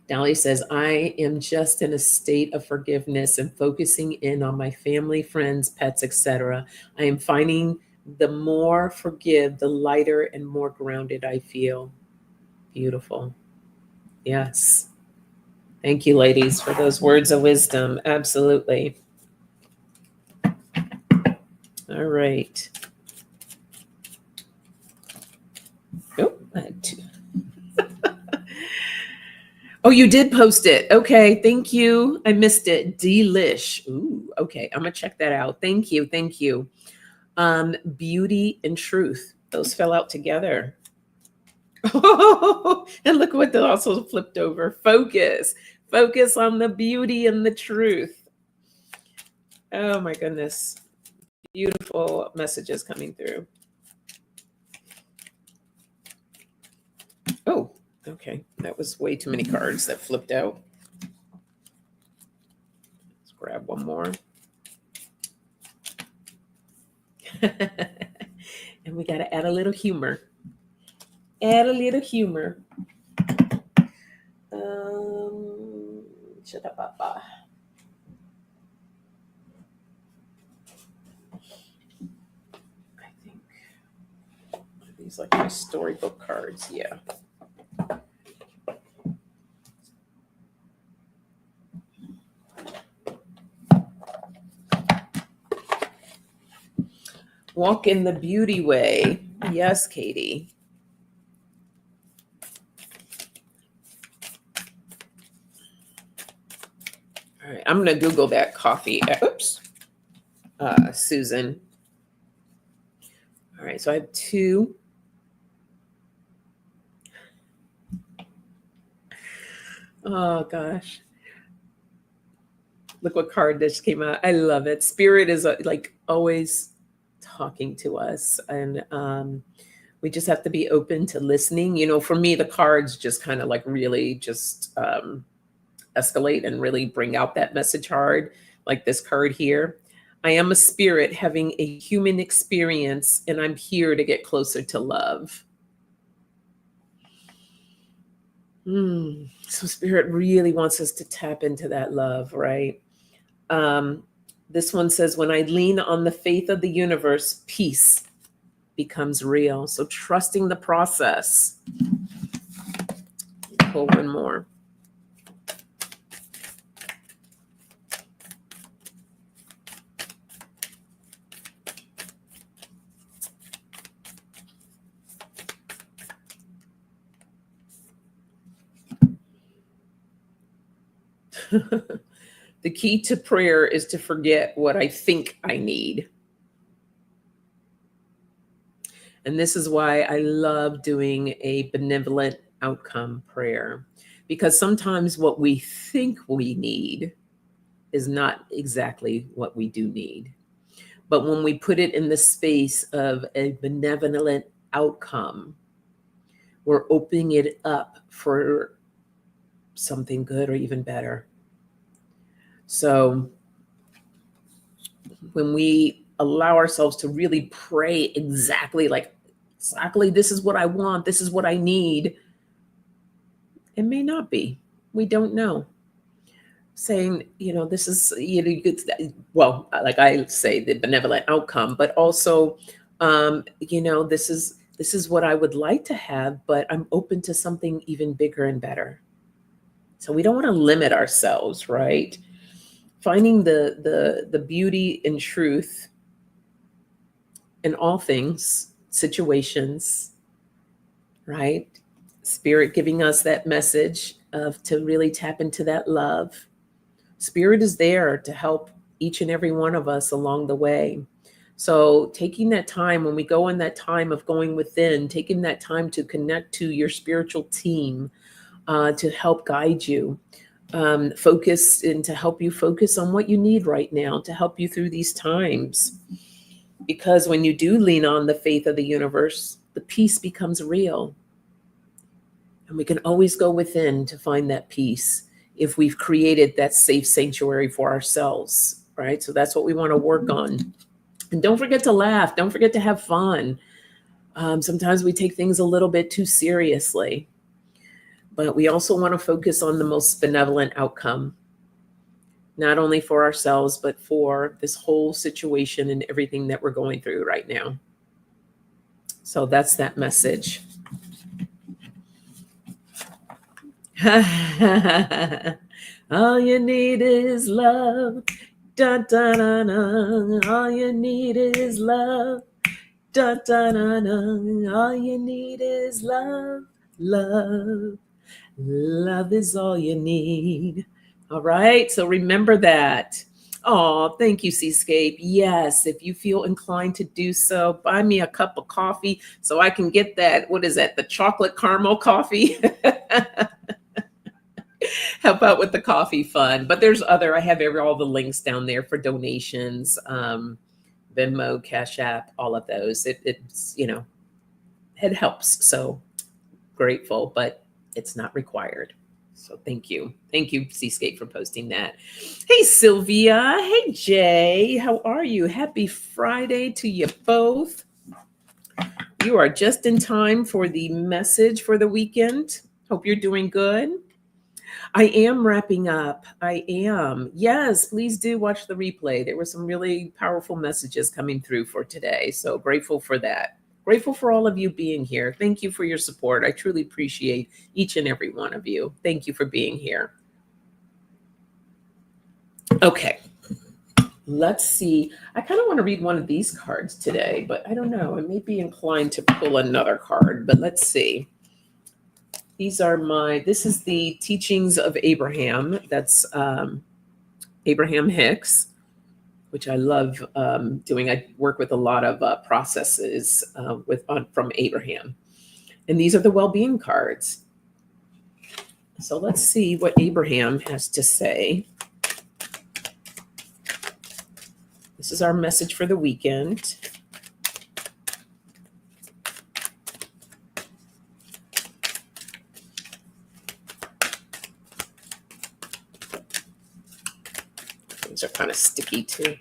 Dolly says, I am just in a state of forgiveness and focusing in on my family, friends, pets, etc. I am finding the more forgive, the lighter and more grounded I feel. Beautiful. Yes. Thank you, ladies, for those words of wisdom. Absolutely. All right. Oh, I had two. Oh, you did post it. Okay, thank you. I missed it. Delish. Ooh, okay. I'm gonna check that out. Thank you. Thank you. Beauty and truth. Those fell out together. Oh, and look what they also flipped over. Focus. Focus on the beauty and the truth. Oh my goodness. Beautiful messages coming through. Oh, okay. That was way too many cards that flipped out. Let's grab one more. And we got to add a little humor. Add a little humor. Um, Shadababa. I think these like my storybook cards. Yeah. Walk in the beauty way. Yes, Katie. All right, I'm gonna Google that coffee. Oops, Susan. All right, so I have two. Oh gosh, look what card just came out. I love it. Spirit is like always talking to us, and we just have to be open to listening. You know, for me, the cards just kind of like really just escalate and really bring out that message hard, like this card here. I am a spirit having a human experience, and I'm here to get closer to love. So spirit really wants us to tap into that love, right? Um, this one says, when I lean on the faith of the universe, peace becomes real. So trusting the process. Pull one more. The key to prayer is to forget what I think I need. And this is why I love doing a benevolent outcome prayer, because sometimes what we think we need is not exactly what we do need. But when we put it in the space of a benevolent outcome, we're opening it up for something good or even better. So when we allow ourselves to really pray exactly this is what I want, this is what I need, it may not be. We don't know. Saying, this is, you could, well, like I say, the benevolent outcome, but also, this is what I would like to have, but I'm open to something even bigger and better. So we don't want to limit ourselves, right? Finding the beauty and truth in all things, situations, right? Spirit giving us that message of to really tap into that love. Spirit is there to help each and every one of us along the way. So taking that time, when we go in that time of going within, taking that time to connect to your spiritual team, to help guide you, focus and to help you focus on what you need right now to help you through these times. Because when you do lean on the faith of the universe, the peace becomes real. And we can always go within to find that peace if we've created that safe sanctuary for ourselves, right? So that's what we want to work on. And don't forget to laugh. Don't forget to have fun. Sometimes we take things a little bit too seriously, but we also want to focus on the most benevolent outcome, not only for ourselves, but for this whole situation and everything that we're going through right now. So that's that message. All you need is love. Dun, dun, dun, dun. All you need is love. Dun, dun, dun, dun. All you need is love. Love. Love is all you need. All right. So remember that. Oh, thank you, Seascape. Yes, if you feel inclined to do so, buy me a cup of coffee so I can get that. What is that? The chocolate caramel coffee. Help out with the coffee fund. But I have all the links down there for donations, Venmo, CashApp, all of those. It's, it helps. So grateful, but it's not required. So thank you. Thank you, Seascape, for posting that. Hey, Sylvia. Hey, Jay. How are you? Happy Friday to you both. You are just in time for the message for the weekend. Hope you're doing good. I am wrapping up. I am. Yes, please do watch the replay. There were some really powerful messages coming through for today. So grateful for that. Grateful for all of you being here. Thank you for your support. I truly appreciate each and every one of you. Thank you for being here. Okay, let's see. I kind of want to read one of these cards today, but I don't know. I may be inclined to pull another card, but let's see. This is the teachings of Abraham. That's Abraham Hicks, which I love doing. I work with a lot of processes from Abraham. And these are the well-being cards. So let's see what Abraham has to say. This is our message for the weekend. These are kind of sticky too.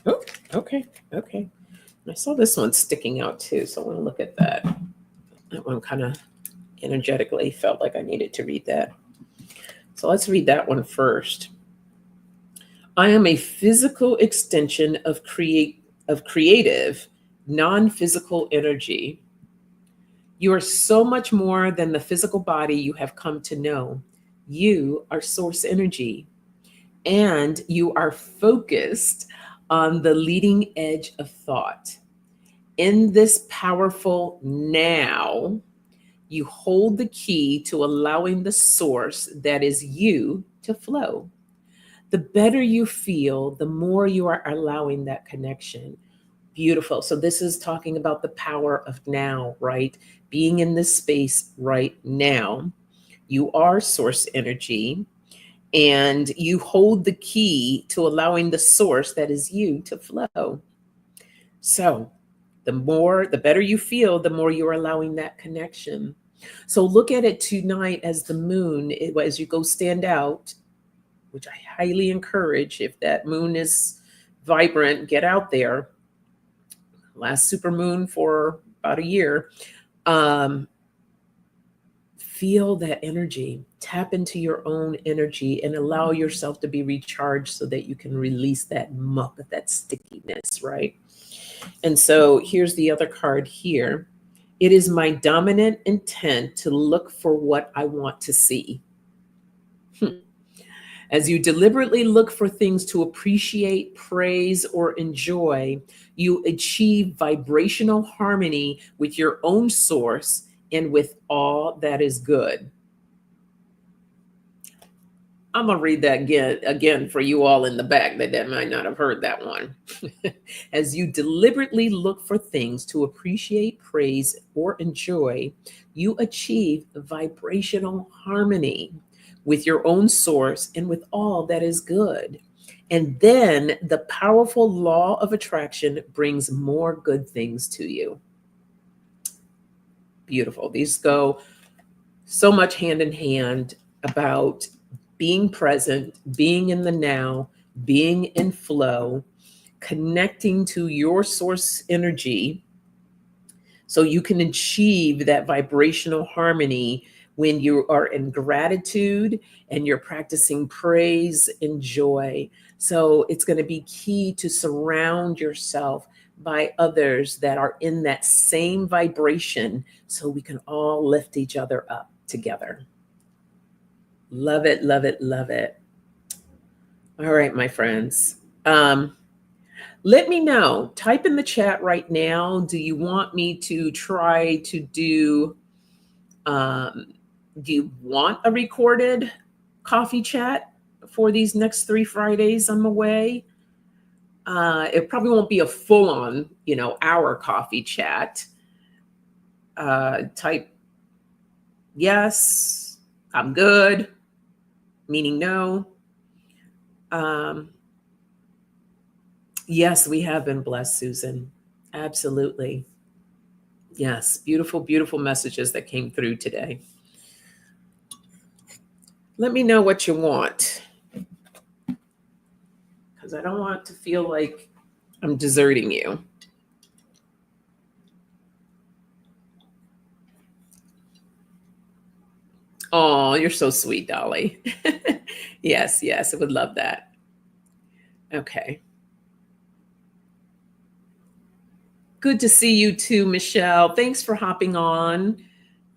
Oh, okay. I saw this one sticking out too, so I want to look at that. That one kind of energetically felt like I needed to read that. So let's read that one first. I am a physical extension of creative, non-physical energy. You are so much more than the physical body you have come to know. You are source energy, and you are focused on the leading edge of thought. In this powerful now, you hold the key to allowing the source that is you to flow. The better you feel, the more you are allowing that connection. Beautiful. So this is talking about the power of now, right? Being in this space right now. You are source energy, and you hold the key to allowing the source that is you to flow. So the better you feel, the more you're allowing that connection. So look at it tonight as the moon, as you go stand out, which I highly encourage. If that moon is vibrant, get out there. Last super moon for about a year. Feel that energy. Tap into your own energy and allow yourself to be recharged so that you can release that muck, that stickiness, right? And so here's the other card here. It is my dominant intent to look for what I want to see. As you deliberately look for things to appreciate, praise, or enjoy, you achieve vibrational harmony with your own source and with all that is good. I'm going to read that again for you all in the back that might not have heard that one. As you deliberately look for things to appreciate, praise, or enjoy, you achieve vibrational harmony with your own source and with all that is good. And then the powerful law of attraction brings more good things to you. Beautiful. These go so much hand in hand about being present, being in the now, being in flow, connecting to your source energy so you can achieve that vibrational harmony when you are in gratitude and you're practicing praise and joy. So it's going to be key to surround yourself by others that are in that same vibration so we can all lift each other up together. Love it, love it, love it. All right, my friends. Let me know. Type in the chat right now. Do you want me to try to do you want a recorded coffee chat for these next 3 Fridays I'm away? It probably won't be a full-on, hour coffee chat. Type yes, I'm good, meaning no. Yes, we have been blessed, Susan. Absolutely. Yes, beautiful, beautiful messages that came through today. Let me know what you want, because I don't want to feel like I'm deserting you. Oh, you're so sweet, Dolly. Yes, yes, I would love that. Okay. Good to see you too, Michelle. Thanks for hopping on.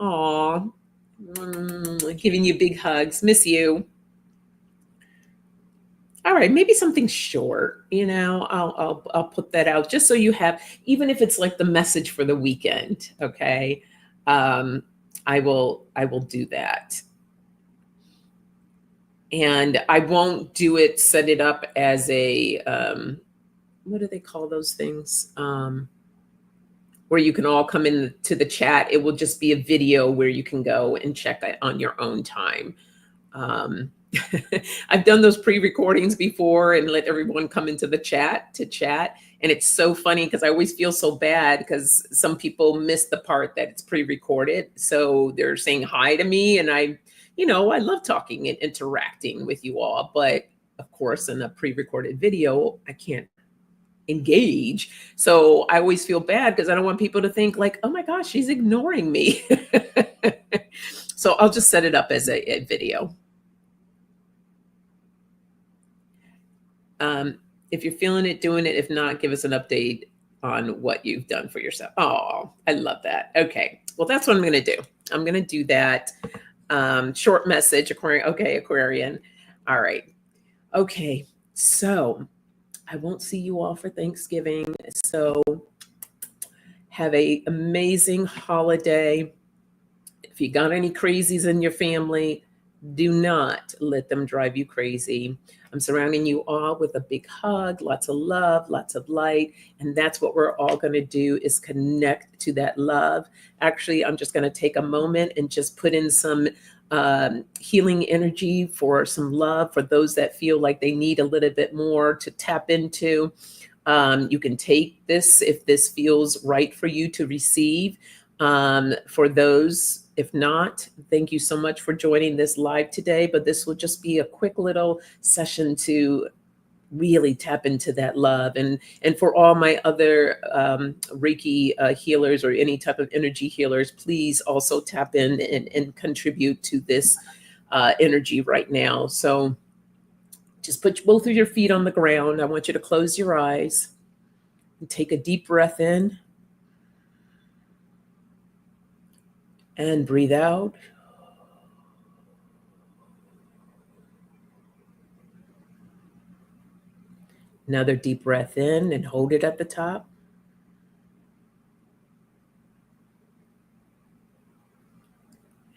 Aw, giving you big hugs. Miss you. All right, maybe something short. I'll put that out just so you have, even if it's like the message for the weekend. Okay, um, I will do that, and I won't do it. Set it up as a what do they call those things? Where you can all come in to the chat. It will just be a video where you can go and check it on your own time. Um, I've done those pre-recordings before and let everyone come into the chat to chat. And it's so funny because I always feel so bad because some people miss the part that it's pre-recorded. So they're saying hi to me, and I love talking and interacting with you all. But of course, in a pre-recorded video, I can't engage. So I always feel bad because I don't want people to think like, oh my gosh, she's ignoring me. So I'll just set it up as a video. If you're feeling it, doing it. If not, give us an update on what you've done for yourself. Oh, I love that. Okay. Well, that's what I'm going to do. I'm going to do that. Short message, Aquarian. Okay, Aquarian. All right. Okay. So I won't see you all for Thanksgiving. So have a amazing holiday. If you got any crazies in your family, do not let them drive you crazy. I'm surrounding you all with a big hug, lots of love, lots of light. And that's what we're all going to do, is connect to that love. Actually, I'm just going to take a moment and just put in some healing energy for some love for those that feel like they need a little bit more to tap into. You can take this if this feels right for you to receive. For those, if not, thank you so much for joining this live today. But this will just be a quick little session to really tap into that love. And for all my other Reiki healers or any type of energy healers, please also tap in and contribute to this energy right now. So just put both of your feet on the ground. I want you to close your eyes and take a deep breath in and breathe out. Another deep breath in and hold it at the top.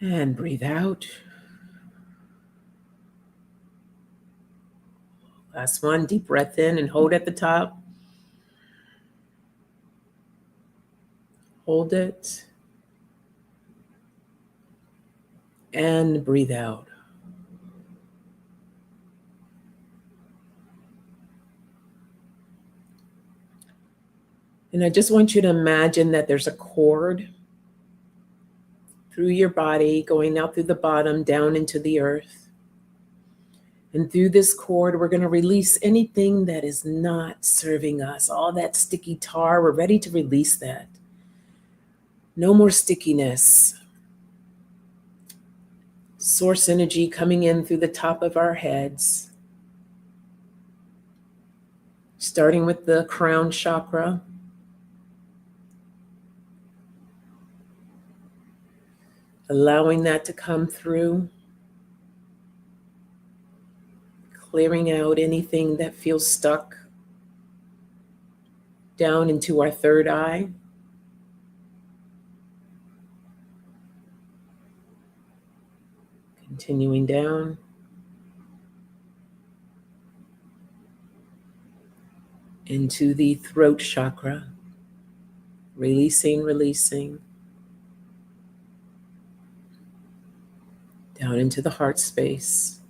And breathe out. Last one, deep breath in and hold at the top. Hold it. And breathe out. And I just want you to imagine that there's a cord through your body going out through the bottom down into the earth. And through this cord, we're going to release anything that is not serving us. All that sticky tar, we're ready to release that. No more stickiness. Source energy coming in through the top of our heads, starting with the crown chakra. Allowing that to come through, clearing out anything that feels stuck, down into our third eye. Continuing down. Into the throat chakra. Releasing, releasing. Down into the heart space.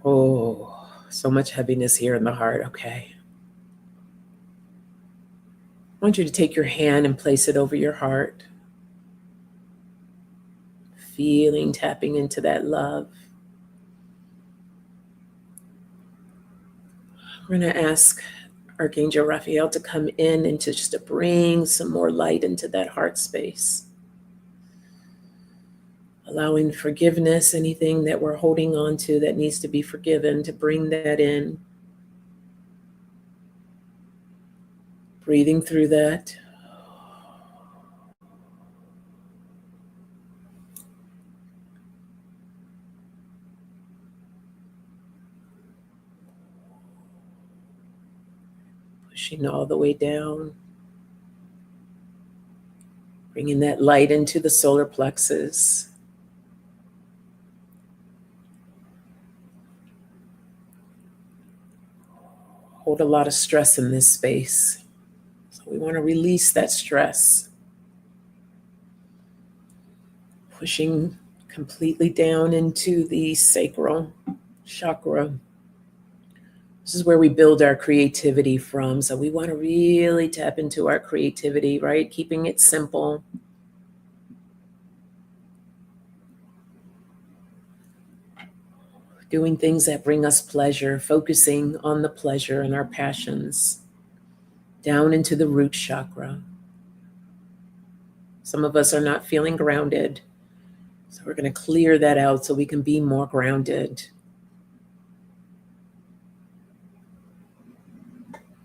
Oh, so much heaviness here in the heart. Okay. I want you to take your hand and place it over your heart. feeling, tapping into that love. We're going to ask Archangel Raphael to come in and to just to bring some more light into that heart space. Allowing forgiveness, anything that we're holding on to that needs to be forgiven, to bring that in. Breathing through that. Pushing all the way down. Bringing that light into the solar plexus. Hold a lot of stress in this space. So we want to release that stress. Pushing completely down into the sacral chakra. This is where we build our creativity from. So we want to really tap into our creativity, right? Keeping it simple. Doing things that bring us pleasure, focusing on the pleasure and our passions. Down into the root chakra. Some of us are not feeling grounded. So we're going to clear that out so we can be more grounded.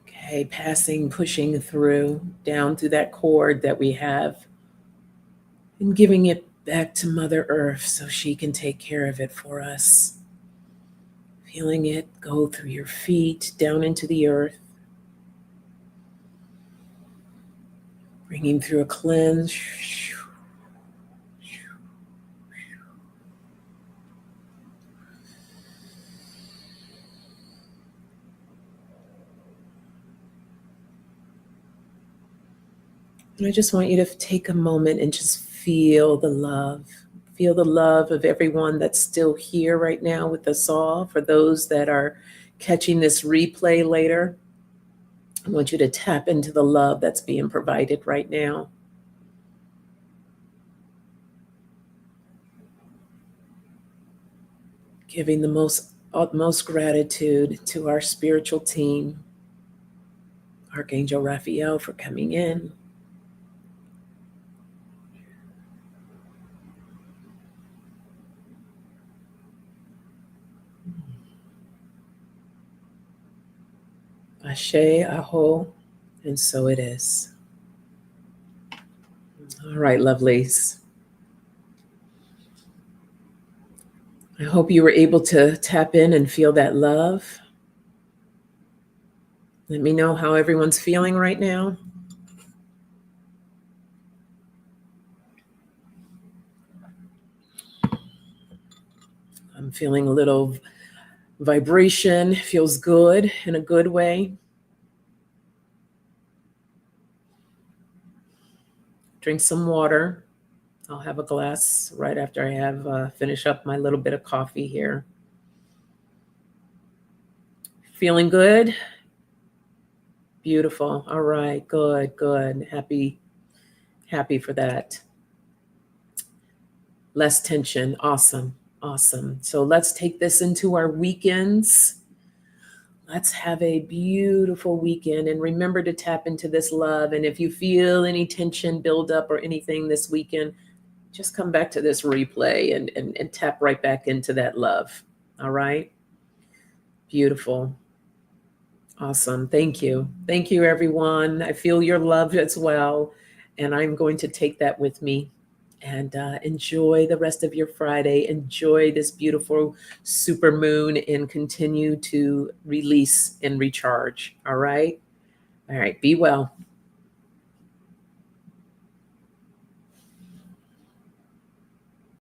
Okay, passing, pushing through, down through that cord that we have, and giving it back to Mother Earth so she can take care of it for us. Feeling it go through your feet, down into the earth. Bringing through a cleanse. And I just want you to take a moment and just feel the love. Feel the love of everyone that's still here right now with us all. For those that are catching this replay later, I want you to tap into the love that's being provided right now. Giving the utmost gratitude to our spiritual team, Archangel Raphael, for coming in. Ashe, Aho, and so it is. All right, lovelies. I hope you were able to tap in and feel that love. Let me know how everyone's feeling right now. I'm feeling a little vibration. Feels good in a good way. Drink some water. I'll have a glass right after I have finish up my little bit of coffee here. Feeling good? Beautiful. All right, good, good. Happy for that. Less tension. Awesome, awesome. So let's take this into our weekends. Let's have a beautiful weekend, and remember to tap into this love. And if you feel any tension build up or anything this weekend, just come back to this replay and tap right back into that love. All right? Beautiful. Awesome. Thank you. Thank you, everyone. I feel your love as well, and I'm going to take that with me. And enjoy the rest of your Friday. Enjoy this beautiful super moon and continue to release and recharge. All right? All right. Be well.